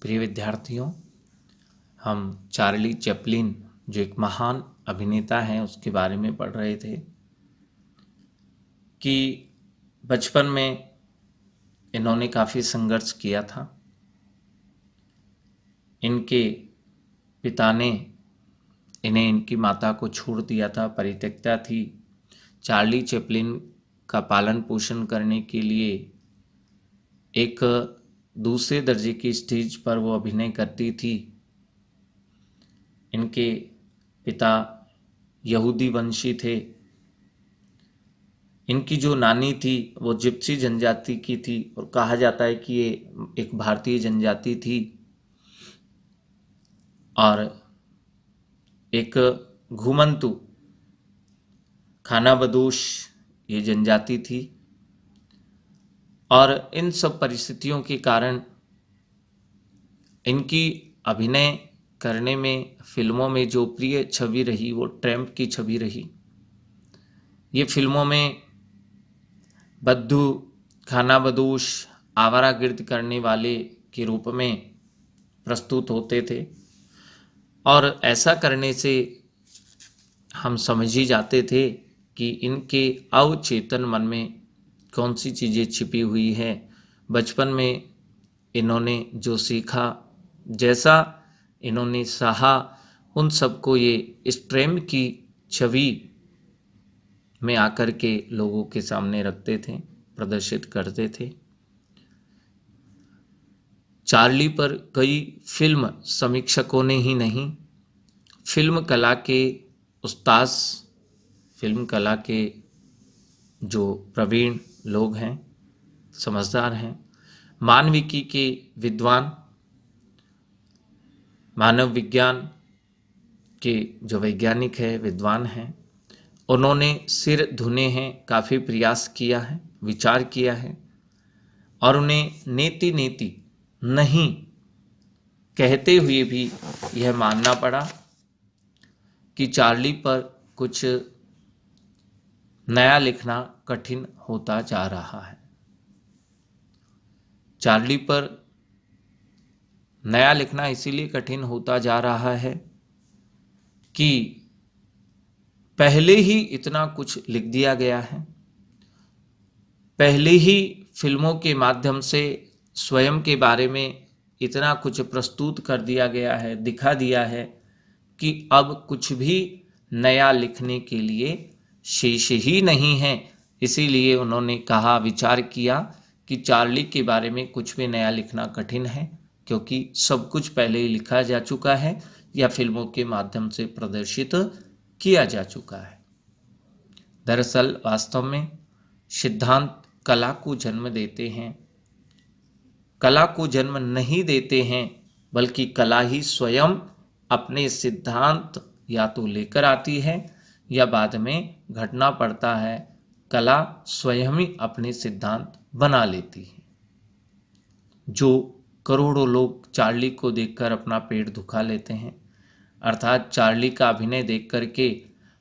प्रिय विद्यार्थियों, हम चार्ली चैपलिन जो एक महान अभिनेता हैं उसके बारे में पढ़ रहे थे कि बचपन में इन्होंने काफ़ी संघर्ष किया था। इनके पिता ने इन्हें इनकी माता को छोड़ दिया था, परित्यक्ता थी। चार्ली चैपलिन का पालन पोषण करने के लिए एक दूसरे दर्जे की स्टेज पर वो अभिनय करती थी। इनके पिता यहूदी वंशी थे। इनकी जो नानी थी वो जिप्सी जनजाति की थी और कहा जाता है कि ये एक भारतीय जनजाति थी और एक घुमंतु खानाबदोश ये जनजाति थी। और इन सब परिस्थितियों के कारण इनकी अभिनय करने में फिल्मों में जो प्रिय छवि रही वो ट्रैम्प की छवि रही। ये फिल्मों में बद्दू, खानाबदोश, आवारागर्द करने वाले के रूप में प्रस्तुत होते थे और ऐसा करने से हम समझ ही जाते थे कि इनके अवचेतन मन में कौन सी चीज़ें छिपी हुई हैं। बचपन में इन्होंने जो सीखा, जैसा इन्होंने सहा, उन सबको ये इस ट्रैम्प की छवि में आकर के लोगों के सामने रखते थे, प्रदर्शित करते थे। चार्ली पर कई फिल्म समीक्षकों ने ही नहीं, फिल्म कला के उस्ताद, फिल्म कला के जो प्रवीण लोग हैं, समझदार हैं, मानविकी के विद्वान, मानव विज्ञान के जो वैज्ञानिक है, विद्वान हैं, उन्होंने सिर धुने हैं, काफ़ी प्रयास किया है, विचार किया है और उन्हें नेति नेति नहीं कहते हुए भी यह मानना पड़ा कि चार्ली पर कुछ नया लिखना कठिन होता जा रहा है। चार्ली पर नया लिखना इसीलिए कठिन होता जा रहा है कि पहले ही इतना कुछ लिख दिया गया है, पहले ही फिल्मों के माध्यम से स्वयं के बारे में इतना कुछ प्रस्तुत कर दिया गया है, दिखा दिया है कि अब कुछ भी नया लिखने के लिए शेष ही नहीं है। इसीलिए उन्होंने कहा, विचार किया कि चार्ली के बारे में कुछ भी नया लिखना कठिन है, क्योंकि सब कुछ पहले ही लिखा जा चुका है या फिल्मों के माध्यम से प्रदर्शित किया जा चुका है। दरअसल वास्तव में सिद्धांत कला को जन्म देते हैं, कला को जन्म नहीं देते हैं, बल्कि कला ही स्वयं अपने सिद्धांत या तो लेकर आती है या बाद में घटना पड़ता है, कला स्वयं ही अपने सिद्धांत बना लेती है। जो करोड़ों लोग चार्ली को देखकर अपना पेट दुखा लेते हैं, अर्थात चार्ली का अभिनय देख करके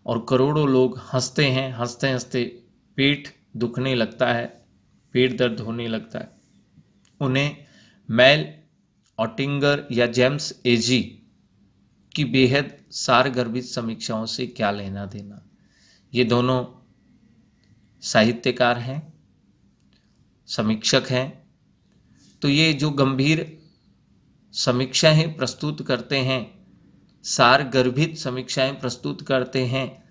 और करोड़ों लोग हंसते हैं, हंसते हंसते पेट दुखने लगता है, पेट दर्द होने लगता है, उन्हें मेल ऑटिंगर या जेम्स एजी की बेहद सारगर्भित समीक्षाओं से क्या लेना देना। ये दोनों साहित्यकार हैं, समीक्षक हैं, तो ये जो गंभीर समीक्षाएं प्रस्तुत करते हैं, सारगर्भित समीक्षाएं प्रस्तुत करते हैं,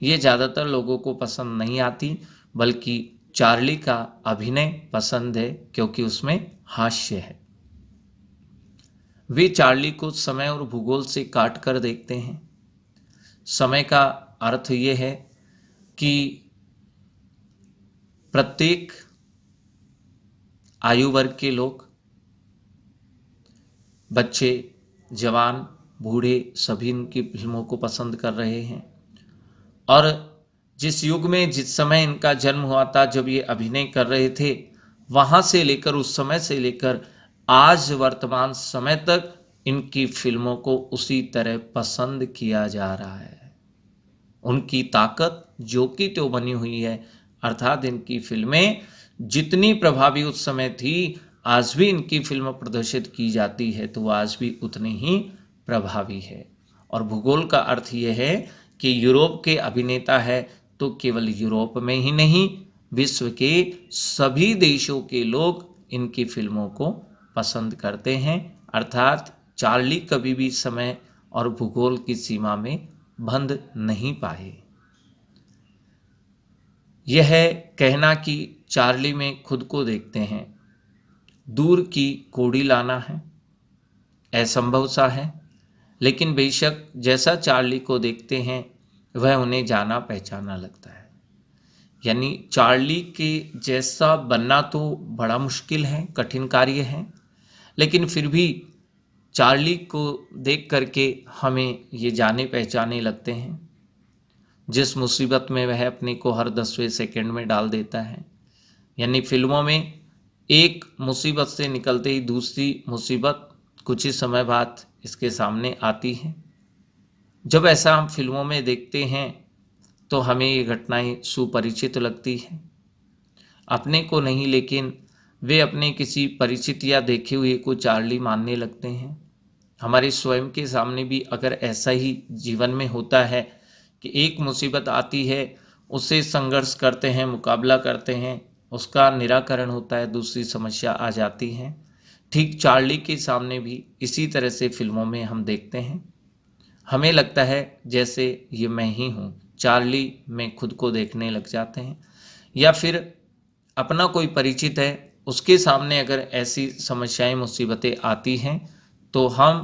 ये ज़्यादातर लोगों को पसंद नहीं आती, बल्कि चार्ली का अभिनय पसंद है क्योंकि उसमें हास्य है। वे चार्ली को समय और भूगोल से काट कर देखते हैं। समय का अर्थ ये है कि प्रत्येक आयु वर्ग के लोग, बच्चे, जवान, बूढ़े, सभी इनकी फिल्मों को पसंद कर रहे हैं। और जिस युग में, जिस समय इनका जन्म हुआ था, जब ये अभिनय कर रहे थे, वहाँ से लेकर, उस समय से लेकर आज वर्तमान समय तक इनकी फिल्मों को उसी तरह पसंद किया जा रहा है। उनकी ताकत जो की त्यों बनी हुई है, अर्थात इनकी फिल्में जितनी प्रभावी उस समय थी, आज भी इनकी फिल्म प्रदर्शित की जाती है तो आज भी उतनी ही प्रभावी है। और भूगोल का अर्थ यह है कि यूरोप के अभिनेता है तो केवल यूरोप में ही नहीं, विश्व के सभी देशों के लोग इनकी फिल्मों को पसंद करते हैं। अर्थात चार्ली कभी भी समय और भूगोल की सीमा में बंध नहीं पाए। यह कहना कि चार्ली में खुद को देखते हैं दूर की कोड़ी लाना है, असंभव सा है। लेकिन बेशक जैसा चार्ली को देखते हैं वह उन्हें जाना पहचाना लगता है। यानी चार्ली के जैसा बनना तो बड़ा मुश्किल है, कठिन कार्य है, लेकिन फिर भी चार्ली को देख करके हमें ये जाने पहचाने लगते हैं। जिस मुसीबत में वह अपने को हर 10वें सेकंड में डाल देता है, यानी फिल्मों में एक मुसीबत से निकलते ही दूसरी मुसीबत कुछ ही समय बाद इसके सामने आती है। जब ऐसा हम फिल्मों में देखते हैं तो हमें ये घटनाएं सुपरिचित लगती हैं, अपने को नहीं, लेकिन वे अपने किसी परिचित या देखे हुए को चार्ली मानने लगते हैं। हमारे स्वयं के सामने भी अगर ऐसा ही जीवन में होता है कि एक मुसीबत आती है, उससे संघर्ष करते हैं, मुकाबला करते हैं, उसका निराकरण होता है, दूसरी समस्या आ जाती है। ठीक चार्ली के सामने भी इसी तरह से फिल्मों में हम देखते हैं। हमें लगता है जैसे ये मैं ही हूँ, चार्ली में खुद को देखने लग जाते हैं। या फिर अपना कोई परिचित है, उसके सामने अगर ऐसी समस्याएं मुसीबतें आती हैं तो हम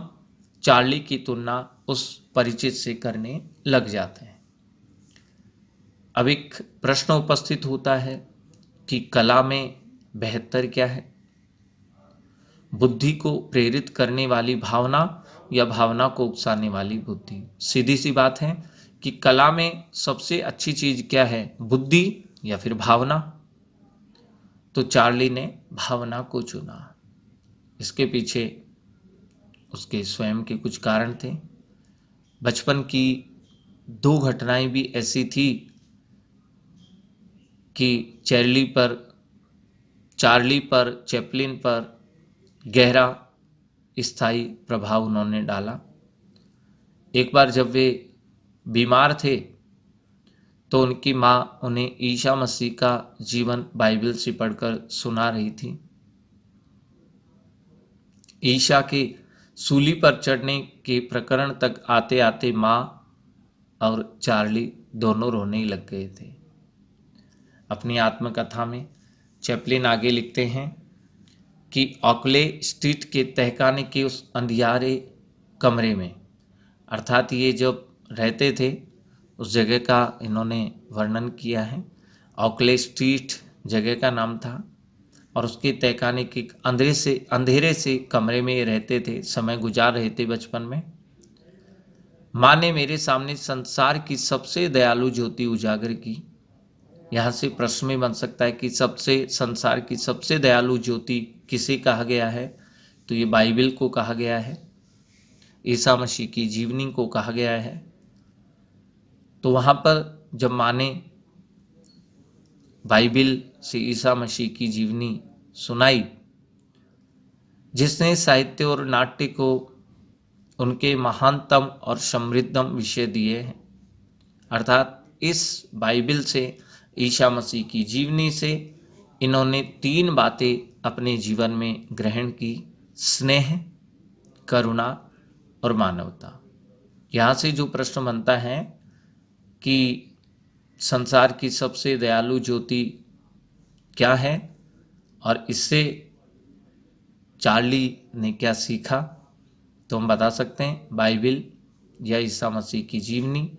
चार्ली की तुलना उस परिचित से करने लग जाते हैं। अब एक प्रश्न उपस्थित होता है कि कला में बेहतर क्या है, बुद्धि को प्रेरित करने वाली भावना या भावना को उकसाने वाली बुद्धि। सीधी सी बात है कि कला में सबसे अच्छी चीज क्या है, बुद्धि या फिर भावना। तो चार्ली ने भावना को चुना। इसके पीछे उसके स्वयं के कुछ कारण थे। बचपन की 2 घटनाएं भी ऐसी थी कि चार्ली पर चैपलिन पर गहरा स्थायी प्रभाव उन्होंने डाला। एक बार जब वे बीमार थे तो उनकी माँ उन्हें ईसा मसीह का जीवन बाइबल से पढ़कर सुना रही थी। ईसा के सूली पर चढ़ने के प्रकरण तक आते आते माँ और चार्ली दोनों रोने लग गए थे। अपनी आत्मकथा में चैपलिन आगे लिखते हैं कि ऑकले स्ट्रीट के तहखाने के उस अंधियारे कमरे में, अर्थात ये जब रहते थे उस जगह का इन्होंने वर्णन किया है। ऑकले स्ट्रीट जगह का नाम था और उसके तहखाने के अंधेरे से कमरे में ये रहते थे, समय गुजार रहे थे बचपन में। माँ ने मेरे सामने संसार की सबसे दयालु ज्योति उजागर की। यहाँ से प्रश्न में बन सकता है कि संसार की सबसे दयालु ज्योति किसे कहा गया है, तो ये बाइबल को कहा गया है, ईसा मसीह की जीवनी को कहा गया है। तो वहाँ पर जब माँ ने बाइबल से ईसा मसीह की जीवनी सुनाई, जिसने साहित्य और नाट्य को उनके महानतम और समृद्धम विषय दिए हैं, अर्थात इस बाइबल से, ईसा मसीह की जीवनी से इन्होंने 3 बातें अपने जीवन में ग्रहण की: स्नेह, करुणा और मानवता। यहाँ से जो प्रश्न बनता है कि संसार की सबसे दयालु ज्योति क्या है और इससे चार्ली ने क्या सीखा, तो हम बता सकते हैं बाइबल या ईसा मसीह की जीवनी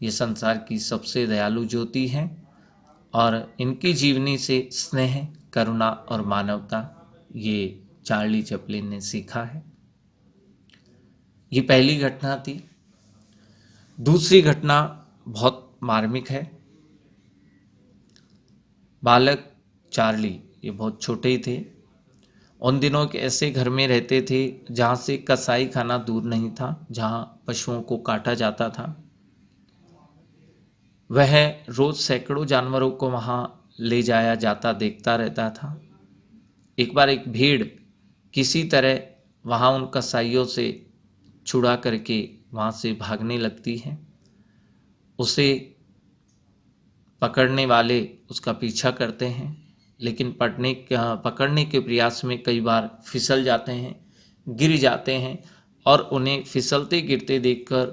ये संसार की सबसे दयालु ज्योति है और इनकी जीवनी से स्नेह, करुणा और मानवता ये चार्ली चैपलिन ने सीखा है। ये पहली घटना थी। दूसरी घटना बहुत मार्मिक है। बालक चार्ली ये बहुत छोटे ही थे। उन दिनों के ऐसे घर में रहते थे जहाँ से कसाई खाना दूर नहीं था, जहाँ पशुओं को काटा जाता था। वह रोज सैकड़ों जानवरों को वहाँ ले जाया जाता देखता रहता था। एक बार एक भेड़ किसी तरह वहाँ उन कसाईयों से छुड़ा करके वहाँ से भागने लगती है। उसे पकड़ने वाले उसका पीछा करते हैं, लेकिन पकड़ने के प्रयास में कई बार फिसल जाते हैं, गिर जाते हैं, और उन्हें फिसलते गिरते देखकर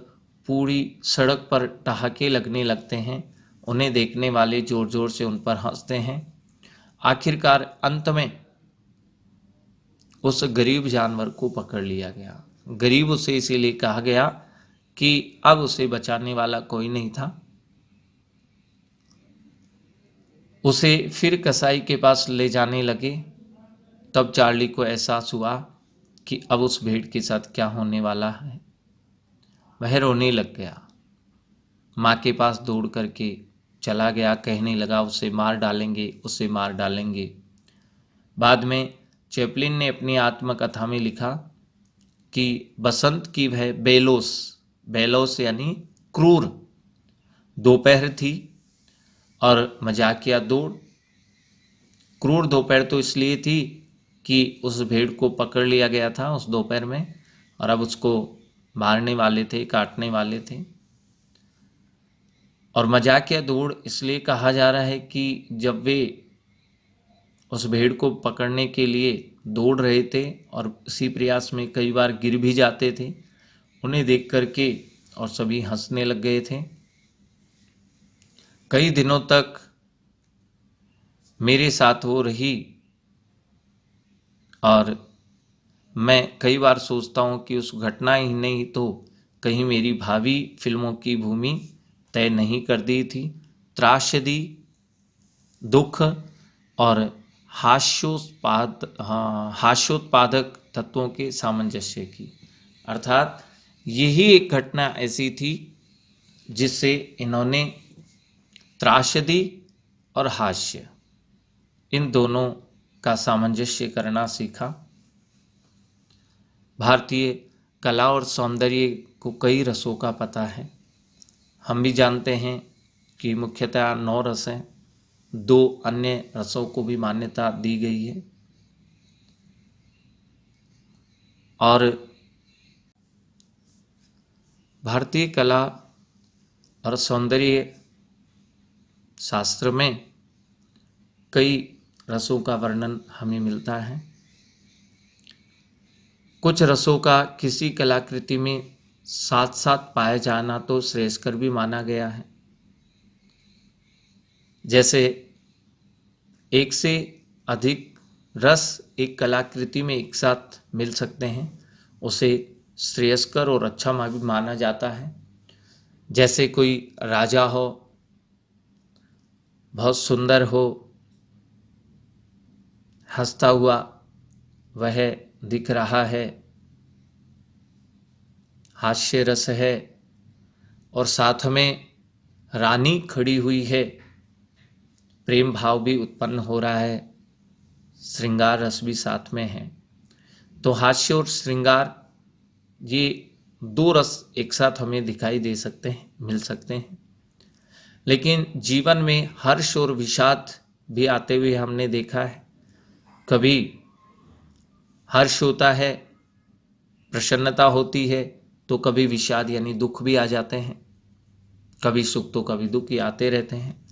पूरी सड़क पर ठहाके लगने लगते हैं। उन्हें देखने वाले जोर जोर से उन पर हंसते हैं। आखिरकार अंत में उस गरीब जानवर को पकड़ लिया गया। गरीब उसे इसीलिए कहा गया कि अब उसे बचाने वाला कोई नहीं था। उसे फिर कसाई के पास ले जाने लगे। तब चार्ली को एहसास हुआ कि अब उस भेड़ के साथ क्या होने वाला है। वह रोने लग गया, माँ के पास दौड़ करके चला गया, कहने लगा उसे मार डालेंगे, उसे मार डालेंगे। बाद में चैपलिन ने अपनी आत्मकथा में लिखा कि बसंत की वह बेलोस यानी क्रूर दोपहर थी और मजाकिया दौड़। क्रूर दोपहर तो इसलिए थी कि उस भेड़ को पकड़ लिया गया था उस दोपहर में, और अब उसको मारने वाले थे, काटने वाले थे। और मजाकिया दौड़ इसलिए कहा जा रहा है कि जब वे उस भेड़ को पकड़ने के लिए दौड़ रहे थे और इसी प्रयास में कई बार गिर भी जाते थे, उन्हें देख करके और सभी हंसने लग गए थे। कई दिनों तक मेरे साथ वो रही और मैं कई बार सोचता हूँ कि उस घटना ही नहीं तो कहीं मेरी भावी फिल्मों की भूमि तय नहीं कर दी थी। त्रासदी, दुख और हास्योत्पादक तत्वों के सामंजस्य की, अर्थात यही एक घटना ऐसी थी जिससे इन्होंने त्रासदी और हास्य इन दोनों का सामंजस्य करना सीखा। भारतीय कला और सौंदर्य को कई रसों का पता है। हम भी जानते हैं कि मुख्यतः 9 रस हैं, 2 अन्य रसों को भी मान्यता दी गई है। और भारतीय कला और सौंदर्य शास्त्र में कई रसों का वर्णन हमें मिलता है। कुछ रसों का किसी कलाकृति में साथ साथ पाया जाना तो श्रेयस्कर भी माना गया है। जैसे एक से अधिक रस एक कलाकृति में एक साथ मिल सकते हैं, उसे श्रेयस्कर और अच्छा भी माना जाता है। जैसे कोई राजा हो, बहुत सुंदर हो, हंसता हुआ वह दिख रहा है, हास्य रस है, और साथ में रानी खड़ी हुई है, प्रेम भाव भी उत्पन्न हो रहा है, श्रृंगार रस भी साथ में है। तो हास्य और श्रृंगार ये 2 रस एक साथ हमें दिखाई दे सकते हैं, मिल सकते हैं। लेकिन जीवन में हर्ष और विषाद भी आते हुए हमने देखा है। कभी हर्ष होता है, प्रसन्नता होती है, तो कभी विषाद यानी दुख भी आ जाते हैं। कभी सुख तो कभी दुख ही आते रहते हैं।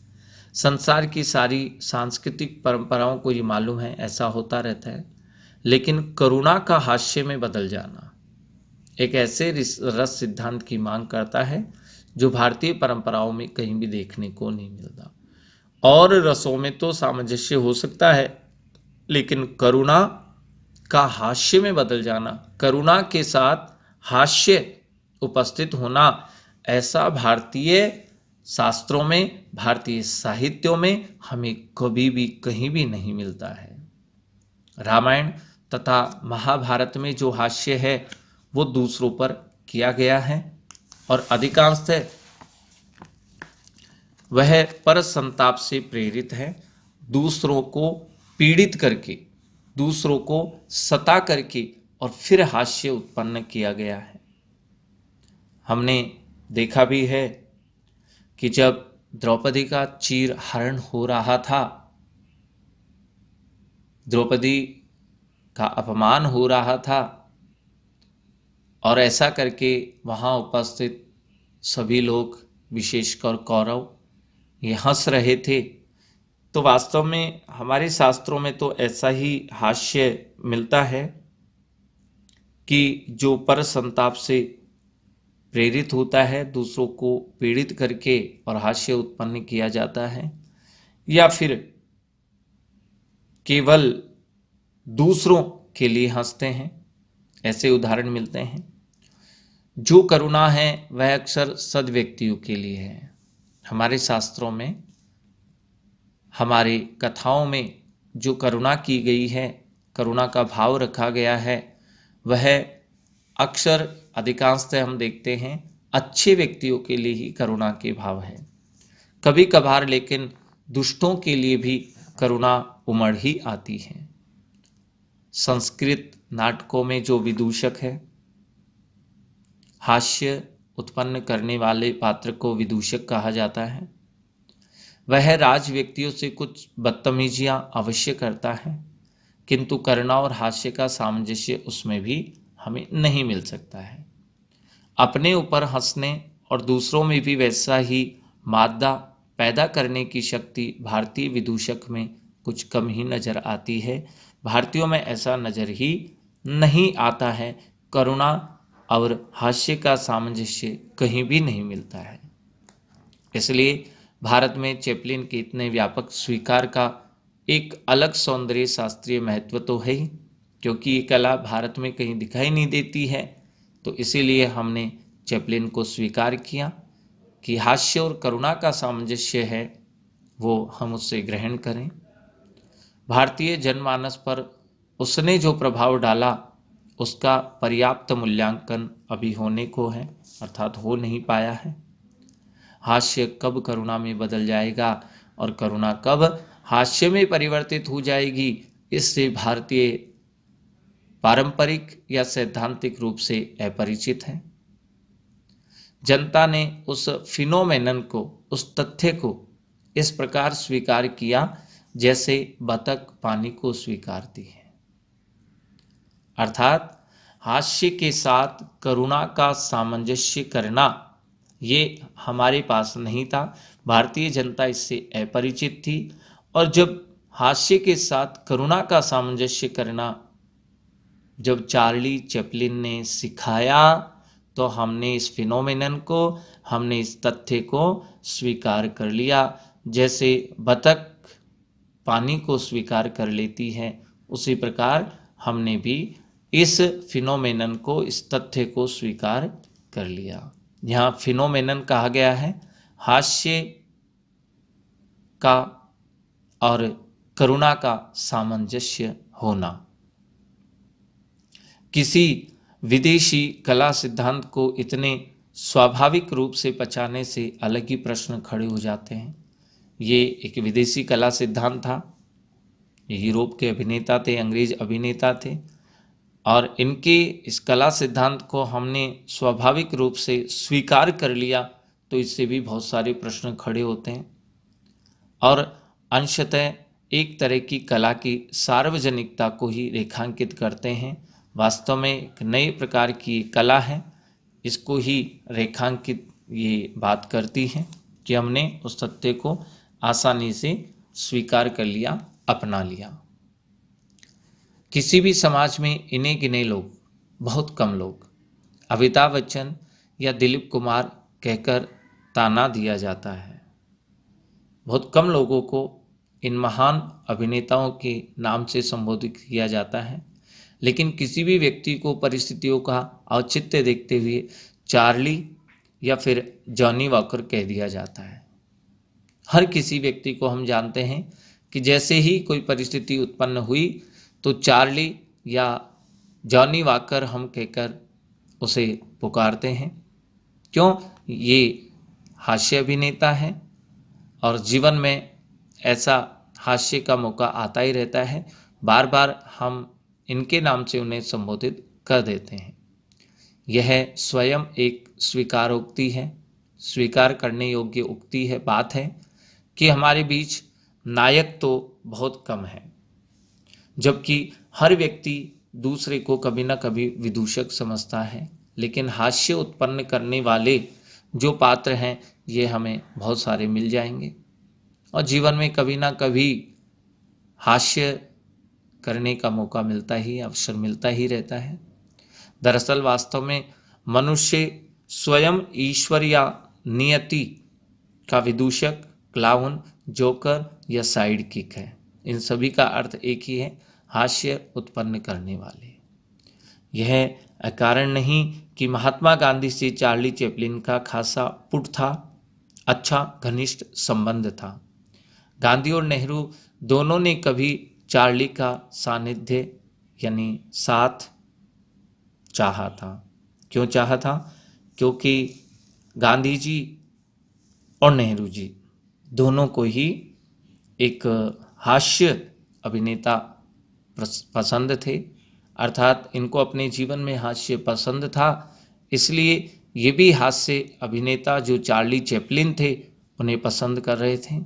संसार की सारी सांस्कृतिक परंपराओं को ये मालूम है, ऐसा होता रहता है। लेकिन करुणा का हास्य में बदल जाना एक ऐसे रस सिद्धांत की मांग करता है जो भारतीय परंपराओं में कहीं भी देखने को नहीं मिलता। और रसों में तो सामंजस्य हो सकता है, लेकिन करुणा का हास्य में बदल जाना, करुणा के साथ हास्य उपस्थित होना, ऐसा भारतीय शास्त्रों में, भारतीय साहित्यों में हमें कभी भी कहीं भी नहीं मिलता है। रामायण तथा महाभारत में जो हास्य है वो दूसरों पर किया गया है और अधिकांशतः वह पर संताप से प्रेरित है, दूसरों को पीड़ित करके, दूसरों को सता करके और फिर हास्य उत्पन्न किया गया है। हमने देखा भी है कि जब द्रौपदी का चीर हरण हो रहा था, द्रौपदी का अपमान हो रहा था और ऐसा करके वहाँ उपस्थित सभी लोग, विशेषकर कौरव, ये हंस रहे थे। तो वास्तव में हमारे शास्त्रों में तो ऐसा ही हास्य मिलता है कि जो पर संताप से प्रेरित होता है, दूसरों को पीड़ित करके और हास्य उत्पन्न किया जाता है, या फिर केवल दूसरों के लिए हंसते हैं, ऐसे उदाहरण मिलते हैं। जो करुणा है वह अक्सर सद व्यक्तियों के लिए है। हमारे शास्त्रों में, हमारी कथाओं में जो करुणा की गई है, करुणा का भाव रखा गया है, वह अक्सर अधिकांशतः हम देखते हैं अच्छे व्यक्तियों के लिए ही करुणा के भाव है। कभी कभार लेकिन दुष्टों के लिए भी करुणा उमड़ ही आती है। संस्कृत नाटकों में जो विदूषक है, हास्य उत्पन्न करने वाले पात्र को विदूषक कहा जाता है। वह राज व्यक्तियों से कुछ बदतमीजियां अवश्य करता है, किंतु करुणा और हास्य का सामंजस्य उसमें भी हमें नहीं मिल सकता है। अपने ऊपर हंसने और दूसरों में भी वैसा ही मादा पैदा करने की शक्ति भारतीय विदूषक में कुछ कम ही नजर आती है। भारतीयों में ऐसा नजर ही नहीं आता है। करुणा और हास्य का सामंजस्य कहीं भी नहीं मिलता है। इसलिए भारत में चैपलिन के इतने व्यापक स्वीकार का एक अलग सौंदर्य शास्त्रीय महत्व तो है ही, क्योंकि ये कला भारत में कहीं दिखाई नहीं देती है। तो इसीलिए हमने चैपलिन को स्वीकार किया कि हास्य और करुणा का सामंजस्य है, वो हम उससे ग्रहण करें। भारतीय जनमानस पर उसने जो प्रभाव डाला उसका पर्याप्त मूल्यांकन अभी होने को है, अर्थात हो नहीं पाया है। हास्य कब करुणा में बदल जाएगा और करुणा कब हास्य में परिवर्तित हो जाएगी, इससे भारतीय पारंपरिक या सैद्धांतिक रूप से अपरिचित है। जनता ने उस फिनोमेनन को, उस तथ्य को इस प्रकार स्वीकार किया जैसे बतख पानी को स्वीकारती है। अर्थात हास्य के साथ करुणा का सामंजस्य करना ये हमारे पास नहीं था। भारतीय जनता इससे अपरिचित थी, और जब हास्य के साथ करुणा का सामंजस्य करना जब चार्ली चैपलिन ने सिखाया, तो हमने इस फिनोमेनन को, हमने इस तथ्य को स्वीकार कर लिया। जैसे बतख पानी को स्वीकार कर लेती है, उसी प्रकार हमने भी इस फिनोमेनन को, इस तथ्य को स्वीकार कर लिया। यहाँ फिनोमेनन कहा गया है हास्य का और करुणा का सामंजस्य होना। किसी विदेशी कला सिद्धांत को इतने स्वाभाविक रूप से पचाने से अलग ही प्रश्न खड़े हो जाते हैं। ये एक विदेशी कला सिद्धांत था। ये यूरोप के अभिनेता थे, अंग्रेज अभिनेता थे, और इनके इस कला सिद्धांत को हमने स्वाभाविक रूप से स्वीकार कर लिया, तो इससे भी बहुत सारे प्रश्न खड़े होते हैं और अंशतः एक तरह की कला की सार्वजनिकता को ही रेखांकित करते हैं। वास्तव में एक नए प्रकार की कला है, इसको ही रेखांकित ये बात करती है कि हमने उस तथ्य को आसानी से स्वीकार कर लिया, अपना लिया। किसी भी समाज में इन्हें गिने लोग, बहुत कम लोग, अमिताभ बच्चन या दिलीप कुमार कहकर ताना दिया जाता है। बहुत कम लोगों को इन महान अभिनेताओं के नाम से संबोधित किया जाता है, लेकिन किसी भी व्यक्ति को परिस्थितियों का औचित्य देखते हुए चार्ली या फिर जॉनी वॉकर कह दिया जाता है। हर किसी व्यक्ति को हम जानते हैं कि जैसे ही कोई परिस्थिति उत्पन्न हुई तो चार्ली या जॉनी वॉकर हम कहकर उसे पुकारते हैं। क्यों? ये हास्य अभिनेता है और जीवन में ऐसा हास्य का मौका आता ही रहता है। बार बार हम इनके नाम से उन्हें संबोधित कर देते हैं। यह स्वयं एक स्वीकारोक्ति है, स्वीकार करने योग्य उक्ति है, बात है कि हमारे बीच नायक तो बहुत कम है। जबकि हर व्यक्ति दूसरे को कभी ना कभी विदूषक समझता है, लेकिन हास्य उत्पन्न करने वाले जो पात्र हैं ये हमें बहुत सारे मिल जाएंगे और जीवन में कभी ना कभी हास्य करने का मौका मिलता ही, अवसर मिलता ही रहता है। दरअसल वास्तव में मनुष्य स्वयं ईश्वर या नियति का विदूषक, क्लाउन, जोकर या साइड किक है। इन सभी का अर्थ एक ही है, हास्य उत्पन्न करने वाले। यह अकारण नहीं कि महात्मा गांधी से चार्ली चैपलिन का खासा पुट था, अच्छा घनिष्ठ संबंध था। गांधी और नेहरू दोनों ने कभी चार्ली का सानिध्य यानी साथ चाहा था। क्यों चाहा था? क्योंकि गांधी जी और नेहरू जी दोनों को ही एक हास्य अभिनेता पसंद थे, अर्थात इनको अपने जीवन में हास्य पसंद था, इसलिए ये भी हास्य अभिनेता जो चार्ली चैपलिन थे उन्हें पसंद कर रहे थे।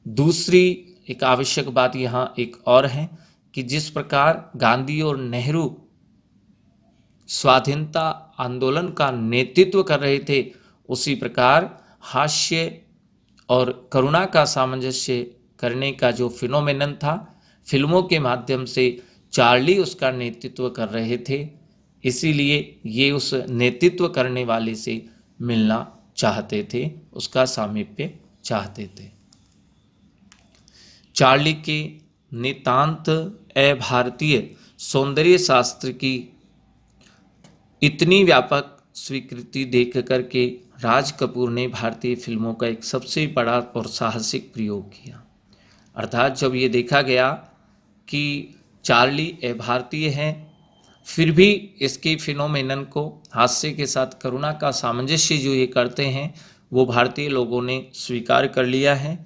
दूसरी एक आवश्यक बात यहाँ एक और है कि जिस प्रकार गांधी और नेहरू स्वाधीनता आंदोलन का नेतृत्व कर रहे थे, उसी प्रकार हास्य और करुणा का सामंजस्य करने का जो फिनोमेनन था, फिल्मों के माध्यम से चार्ली उसका नेतृत्व कर रहे थे, इसीलिए ये उस नेतृत्व करने वाले से मिलना चाहते थे, उसका सामीप्य चाहते थे। चार्ली के नितांत अभारतीय सौंदर्य शास्त्र की इतनी व्यापक स्वीकृति देख करके राज कपूर ने भारतीय फिल्मों का एक सबसे बड़ा और साहसिक प्रयोग किया। अर्थात जब ये देखा गया कि चार्ली भारतीय है, फिर भी इसके फिनोमेनन को हास्य के साथ करुणा का सामंजस्य जो ये करते हैं वो भारतीय लोगों ने स्वीकार कर लिया है,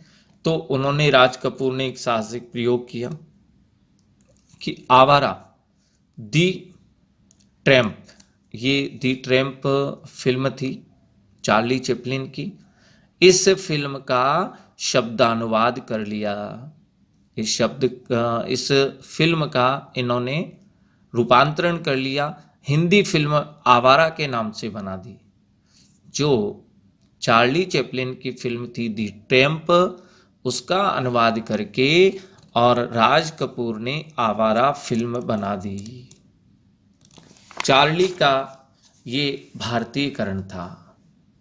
तो उन्होंने राज कपूर ने एक साहसिक प्रयोग किया कि आवारा दी ट्रैम्प, ये दी ट्रैम्प फिल्म थी चार्ली चैपलिन की, इस फिल्म का शब्दानुवाद कर लिया। इस फिल्म का इन्होंने रूपांतरण कर लिया, हिंदी फिल्म आवारा के नाम से बना दी। जो चार्ली चैपलिन की फिल्म थी दी ट्रैम्प, उसका अनुवाद करके और राज कपूर ने आवारा फिल्म बना दी। चार्ली का ये भारतीयकरण था,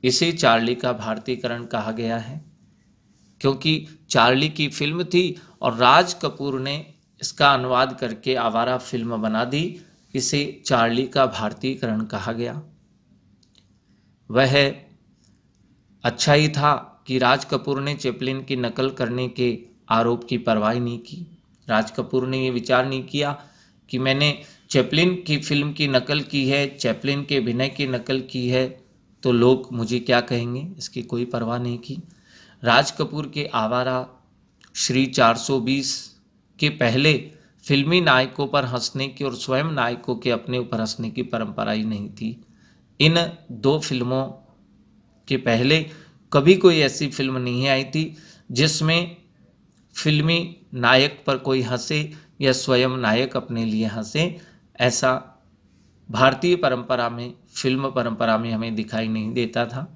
इसे चार्ली का भारतीयकरण कहा गया है क्योंकि चार्ली की फिल्म थी और राज कपूर ने इसका अनुवाद करके आवारा फिल्म बना दी, इसे चार्ली का भारतीयकरण कहा गया। वह अच्छा ही था कि राज कपूर ने चैपलिन की नकल करने के आरोप की परवाह नहीं की। राज कपूर ने ये विचार नहीं किया कि मैंने चैपलिन की फिल्म की नकल की है, चैपलिन के अभिनय की नकल की है, तो लोग मुझे क्या कहेंगे, इसकी कोई परवाह नहीं की। राज कपूर के आवारा, श्री 420 के पहले फिल्मी नायकों पर हंसने की और स्वयं नायकों के अपने ऊपर हंसने की परंपरा ही नहीं थी। इन दो फिल्मों के पहले कभी कोई ऐसी फिल्म नहीं आई थी जिसमें फिल्मी नायक पर कोई हंसे या स्वयं नायक अपने लिए हंसे। ऐसा भारतीय परंपरा में, फिल्म परंपरा में हमें दिखाई नहीं देता था।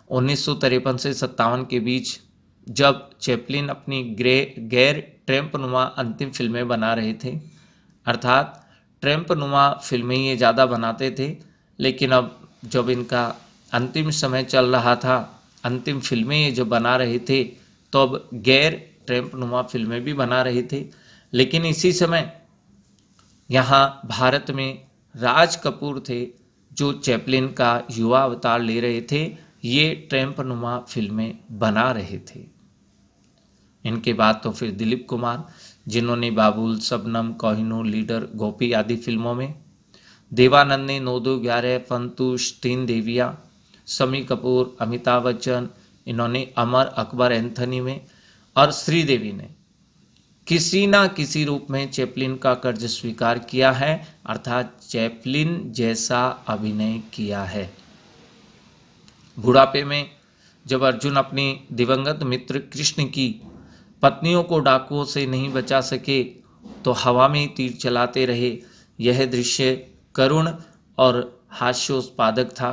1953 से 57 के बीच जब चैपलिन अपनी गैर ट्रैम्प नुमा अंतिम फिल्में बना रहे थे, अर्थात ट्रैम्प नुमा फिल्में ये ज़्यादा बनाते थे, लेकिन अब जब इनका अंतिम समय चल रहा था, अंतिम फिल्में ये जो बना रहे थे, तो अब गैर ट्रैम्प नुमा फिल्में भी बना रहे थे। लेकिन इसी समय यहाँ भारत में राज कपूर थे जो चैपलिन का युवा अवतार ले रहे थे, ये ट्रैम्प नुमा फिल्में बना रहे थे। इनके बाद तो फिर दिलीप कुमार, जिन्होंने बाबुल, शबनम, कोहिनूर, लीडर, गोपी आदि फिल्मों में, देवानंद ने 9-2-11, फंतूश, 3 देवियाँ, शम्मी कपूर, अमिताभ बच्चन, इन्होंने अमर, अकबर, एंथनी में, और श्रीदेवी ने किसी ना किसी रूप में चैपलिन का कर्ज स्वीकार किया है, अर्थात चैपलिन जैसा अभिनय किया है। बुढ़ापे में जब अर्जुन अपनी दिवंगत मित्र कृष्ण की पत्नियों को डाकुओं से नहीं बचा सके तो हवा में ही तीर चलाते रहे। यह दृश्य करुण और हास्योत्पादक था।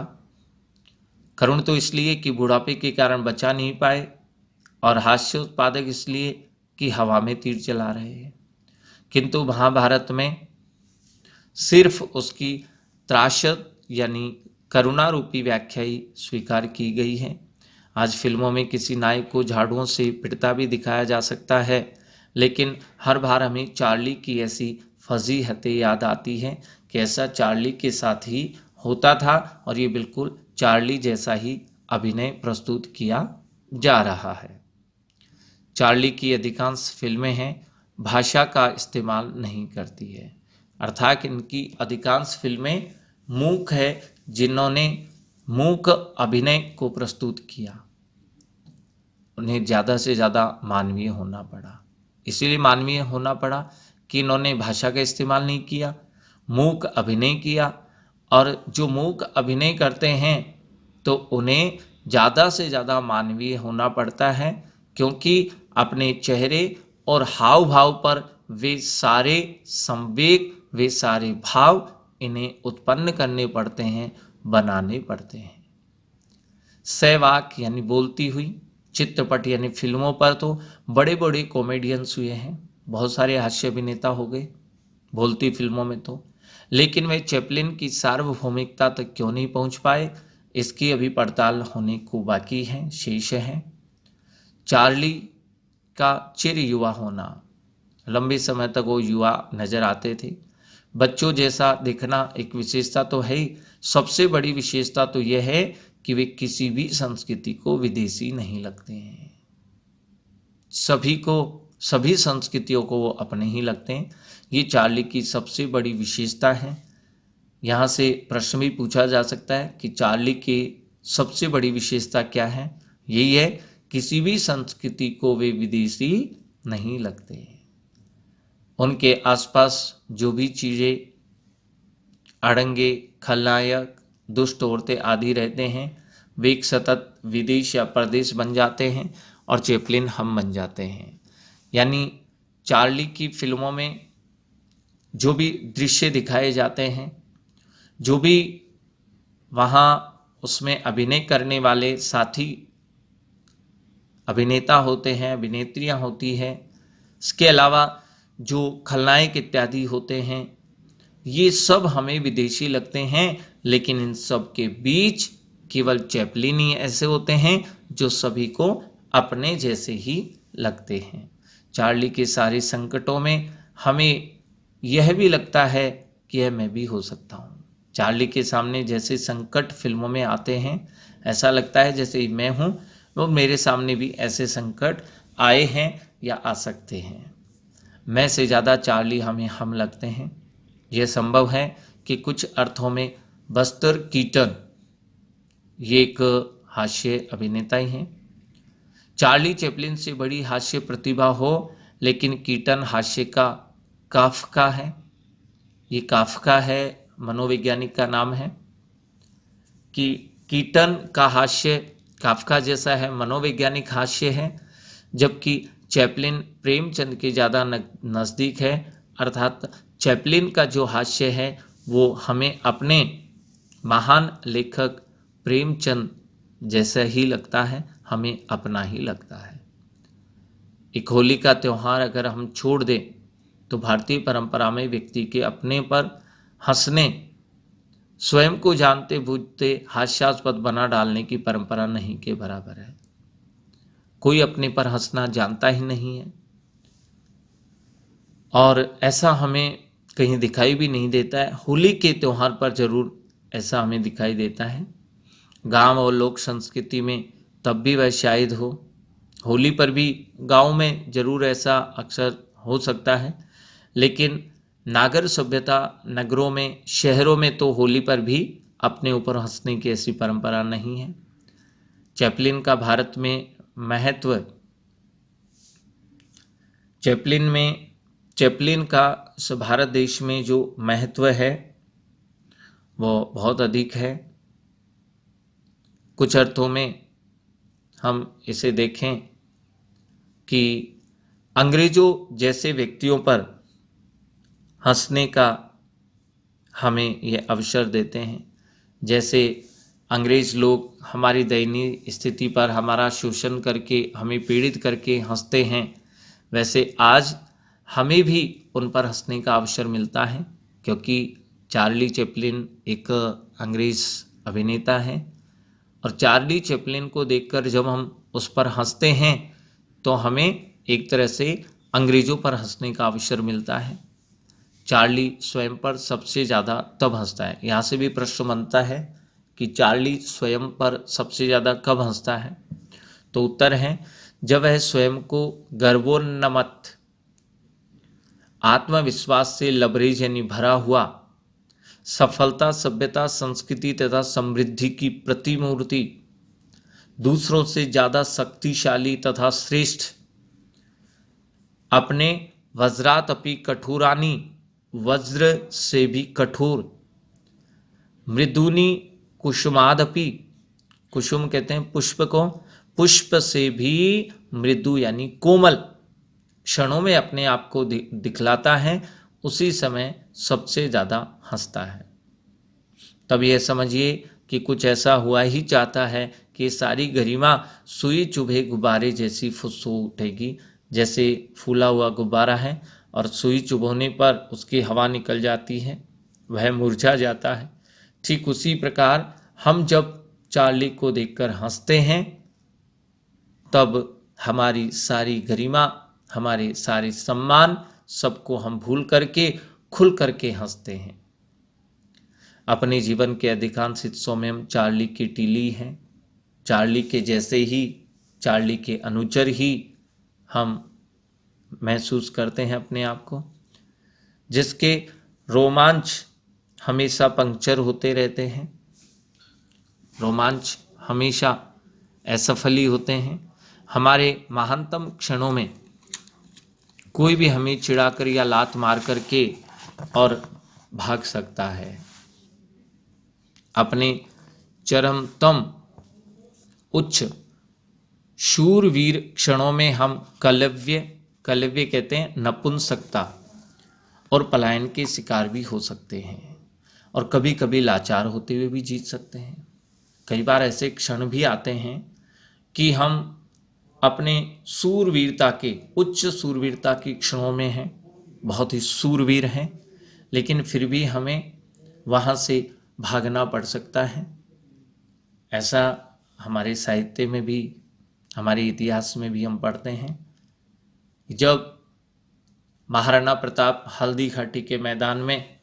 करुण तो इसलिए कि बुढ़ापे के कारण बचा नहीं पाए, और हास्योत्पादक इसलिए कि हवा में तीर चला रहे हैं। किंतु महाभारत में सिर्फ उसकी त्रासद यानी करुणा रूपी व्याख्या ही स्वीकार की गई है। आज फिल्मों में किसी नायक को झाड़ुओं से पिटता भी दिखाया जा सकता है, लेकिन हर बार हमें चार्ली की ऐसी फजीहतें याद आती हैं कि ऐसा चार्ली के साथ ही होता था, और ये बिल्कुल चार्ली जैसा ही अभिनय प्रस्तुत किया जा रहा है। चार्ली की अधिकांश फिल्में हैं भाषा का इस्तेमाल नहीं करती है, अर्थात इनकी अधिकांश फिल्में मूक है, जिन्होंने मूक अभिनय को प्रस्तुत किया। उन्हें ज़्यादा से ज़्यादा मानवीय होना पड़ा। इसीलिए मानवीय होना पड़ा कि इन्होंने भाषा का इस्तेमाल नहीं किया, मूक अभिनय किया। और जो मूक अभिनय करते हैं तो उन्हें ज़्यादा से ज़्यादा मानवीय होना पड़ता है, क्योंकि अपने चेहरे और हाव भाव पर वे सारे संवेग, वे सारे भाव इन्हें उत्पन्न करने पड़ते हैं, बनाने पड़ते हैं। सहवाक यानी बोलती हुई चित्रपट यानी फिल्मों पर तो बड़े बड़े कॉमेडियंस हुए हैं, बहुत सारे हास्य अभिनेता हो गए बोलती फिल्मों में तो, लेकिन वे चैपलिन की सार्वभौमिकता तक क्यों नहीं पहुंच पाए, इसकी अभी पड़ताल होने को बाकी है, शेष है। चार्ली का चिर युवा होना, लंबे समय तक वो युवा नजर आते थे। बच्चों जैसा दिखना एक विशेषता तो है ही, सबसे बड़ी विशेषता तो यह है कि वे किसी भी संस्कृति को विदेशी नहीं लगते हैं। सभी संस्कृतियों को वो अपने ही लगते हैं। ये चार्ली की सबसे बड़ी विशेषता है। यहाँ से प्रश्न भी पूछा जा सकता है कि चार्ली की सबसे बड़ी विशेषता क्या है। यही है, किसी भी संस्कृति को वे विदेशी नहीं लगते। उनके आसपास जो भी चीज़ें अड़ंगे, खलनायक, दुष्ट औरतें आदि रहते हैं, वे एक सतत विदेश या प्रदेश बन जाते हैं और चैपलिन हम बन जाते हैं। यानी चार्ली की फिल्मों में जो भी दृश्य दिखाए जाते हैं, जो भी वहाँ उसमें अभिनय करने वाले साथी अभिनेता होते हैं, अभिनेत्रियाँ होती हैं, इसके अलावा जो खलनायक इत्यादि होते हैं, ये सब हमें विदेशी लगते हैं। लेकिन इन सब के बीच केवल चैपलिन ही ऐसे होते हैं जो सभी को अपने जैसे ही लगते हैं। चार्ली के सारे संकटों में हमें यह भी लगता है कि यह मैं भी हो सकता हूँ। चार्ली के सामने जैसे संकट फिल्मों में आते हैं, ऐसा लगता है जैसे मैं हूँ, वो मेरे सामने भी ऐसे संकट आए हैं या आ सकते हैं। मैं से ज़्यादा चार्ली हमें हम लगते हैं। यह संभव है कि कुछ अर्थों में बस्टर कीटन ये एक हास्य अभिनेता ही हैं। चार्ली चैपलिन से बड़ी हास्य प्रतिभा हो, लेकिन कीटन हास्य का काफ्का है। ये काफ्का है, मनोवैज्ञानिक का नाम है कि कीटन का हास्य काफ्का जैसा है, मनोवैज्ञानिक हास्य है, जबकि चैपलिन प्रेमचंद के ज़्यादा नज़दीक है। अर्थात चैपलिन का जो हास्य है वो हमें अपने महान लेखक प्रेमचंद जैसा ही लगता है, हमें अपना ही लगता है। एक होली का त्यौहार अगर हम छोड़ दें तो भारतीय परंपरा में व्यक्ति के अपने पर हंसने, स्वयं को जानते बूझते हास्यास्पद बना डालने की परंपरा नहीं के बराबर है। कोई अपने पर हंसना जानता ही नहीं है, और ऐसा हमें कहीं दिखाई भी नहीं देता है। होली के त्यौहार पर जरूर ऐसा हमें दिखाई देता है। गांव और लोक संस्कृति में तब भी वह शायद हो, होली पर भी गांव में जरूर ऐसा अक्सर हो सकता है, लेकिन नागर सभ्यता, नगरों में, शहरों में तो होली पर भी अपने ऊपर हंसने की ऐसी परंपरा नहीं है। चैपलिन का भारत में महत्व, चैपलिन का भारत देश में जो महत्व है वो बहुत अधिक है। कुछ अर्थों में हम इसे देखें कि अंग्रेजों जैसे व्यक्तियों पर हंसने का हमें ये अवसर देते हैं। जैसे अंग्रेज लोग हमारी दयनीय स्थिति पर हमारा शोषण करके, हमें पीड़ित करके हंसते हैं, वैसे आज हमें भी उन पर हंसने का अवसर मिलता है, क्योंकि चार्ली चैपलिन एक अंग्रेज अभिनेता है और चार्ली चैपलिन को देखकर जब हम उस पर हंसते हैं तो हमें एक तरह से अंग्रेज़ों पर हंसने का अवसर मिलता है। चार्ली स्वयं पर सबसे ज़्यादा तब हंसता है। यहाँ से भी प्रश्न बनता है कि चार्ली स्वयं पर सबसे ज़्यादा कब हंसता है, तो उत्तर है जब वह स्वयं को गर्वोन्नमत, आत्मविश्वास से लबरेज यानी भरा हुआ, सफलता, सभ्यता, संस्कृति तथा समृद्धि की प्रतिमूर्ति, दूसरों से ज़्यादा शक्तिशाली तथा श्रेष्ठ, अपने वज्रातपि कठोरानी, वज्र से भी कठोर, मृदुनी कुसुमादपि, कुसुम कहते हैं पुष्प को, पुष्प से भी मृदु यानी कोमल क्षणों में अपने आप को दिखलाता है, उसी समय सबसे ज़्यादा हंसता है। तब यह समझिए कि कुछ ऐसा हुआ ही चाहता है कि सारी गरिमा सुई चुभे गुब्बारे जैसी फुस्सो उठेगी। जैसे फूला हुआ गुब्बारा है और सुई चुभोने पर उसकी हवा निकल जाती है, वह मुरझा जाता है। ठीक उसी प्रकार हम जब चार्ली को देखकर हंसते हैं तब हमारी सारी गरिमा, हमारे सारे सम्मान, सबको हम भूल करके खुल करके हंसते हैं। अपने जीवन के अधिकांश हिस्सों में हम चार्ली की टीली हैं, चार्ली के जैसे ही, चार्ली के अनुचर ही हम महसूस करते हैं अपने आप को, जिसके रोमांच हमेशा पंक्चर होते रहते हैं, रोमांच हमेशा असफल ही होते हैं। हमारे महानतम क्षणों में कोई भी हमें चिढ़ाकर या लात मार करके और भाग सकता है। अपने चरमतम उच्च शूरवीर क्षणों में हम कलव्य कहते हैं नपुंसकता और पलायन के शिकार भी हो सकते हैं और कभी कभी लाचार होते हुए भी जीत सकते हैं। कई बार ऐसे क्षण भी आते हैं कि हम अपने सूरवीरता के, उच्च सूरवीरता की क्षणों में हैं, बहुत ही सूरवीर हैं, लेकिन फिर भी हमें वहाँ से भागना पड़ सकता है। ऐसा हमारे साहित्य में भी, हमारे इतिहास में भी हम पढ़ते हैं। जब महाराणा प्रताप हल्दी घाटी के मैदान में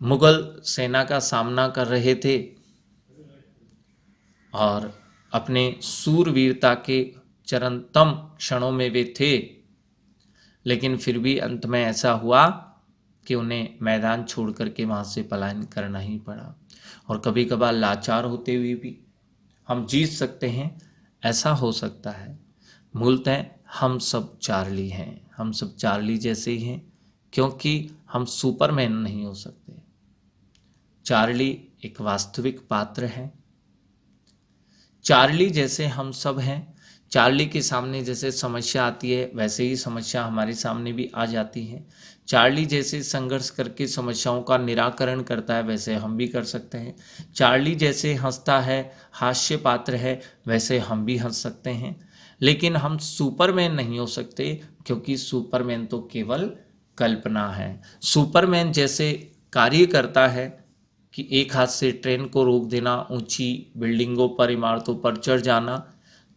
मुगल सेना का सामना कर रहे थे और अपने सूरवीरता के चरमतम क्षणों में वे थे, लेकिन फिर भी अंत में ऐसा हुआ कि उन्हें मैदान छोड़ करके वहाँ से पलायन करना ही पड़ा। और कभी कभार लाचार होते हुए भी हम जीत सकते हैं, ऐसा हो सकता है। मूलतः हम सब चार्ली हैं, हम सब चार्ली जैसे ही हैं, क्योंकि हम सुपरमैन नहीं हो सकते। चार्ली एक वास्तविक पात्र है, चार्ली जैसे हम सब हैं। चार्ली के सामने जैसे समस्या आती है वैसे ही समस्या हमारे सामने भी आ जाती है। चार्ली जैसे संघर्ष करके समस्याओं का निराकरण करता है वैसे हम भी कर सकते हैं। चार्ली जैसे हंसता है, हास्य पात्र है, वैसे हम भी हंस सकते हैं। लेकिन हम सुपरमैन नहीं हो सकते, क्योंकि सुपरमैन तो केवल कल्पना है। सुपरमैन जैसे कार्य करता है कि एक हाथ से ट्रेन को रोक देना, ऊंची बिल्डिंगों पर, इमारतों पर चढ़ जाना,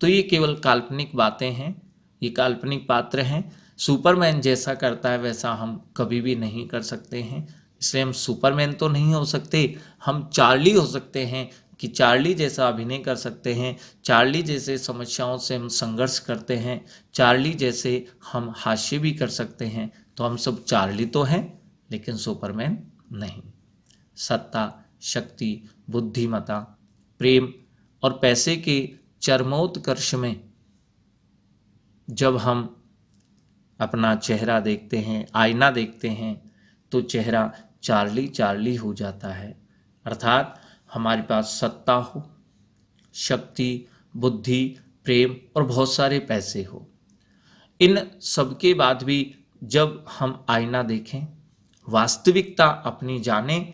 तो ये केवल काल्पनिक बातें हैं, ये काल्पनिक पात्र हैं। सुपरमैन जैसा करता है वैसा हम कभी भी नहीं कर सकते हैं। इसलिए हम सुपरमैन तो नहीं हो सकते, हम चार्ली हो सकते हैं कि चार्ली जैसा अभिनय कर सकते हैं, चार्ली जैसे समस्याओं से हम संघर्ष करते हैं, चार्ली जैसे हम हास्य भी कर सकते हैं। तो हम सब चार्ली तो हैं, लेकिन सुपरमैन नहीं। सत्ता, शक्ति, बुद्धिमत्ता, प्रेम और पैसे के चरमोत्कर्ष में जब हम अपना चेहरा देखते हैं, आईना देखते हैं, तो चेहरा चार्ली चार्ली हो जाता है। अर्थात हमारे पास सत्ता हो, शक्ति, बुद्धि, प्रेम और बहुत सारे पैसे हो, इन सबके बाद भी जब हम आईना देखें, वास्तविकता अपनी जाने,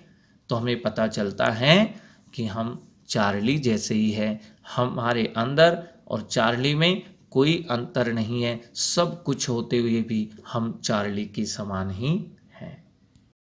तो हमें पता चलता है कि हम चार्ली जैसे ही है। हमारे अंदर और चार्ली में कोई अंतर नहीं है। सब कुछ होते हुए भी हम चार्ली के समान ही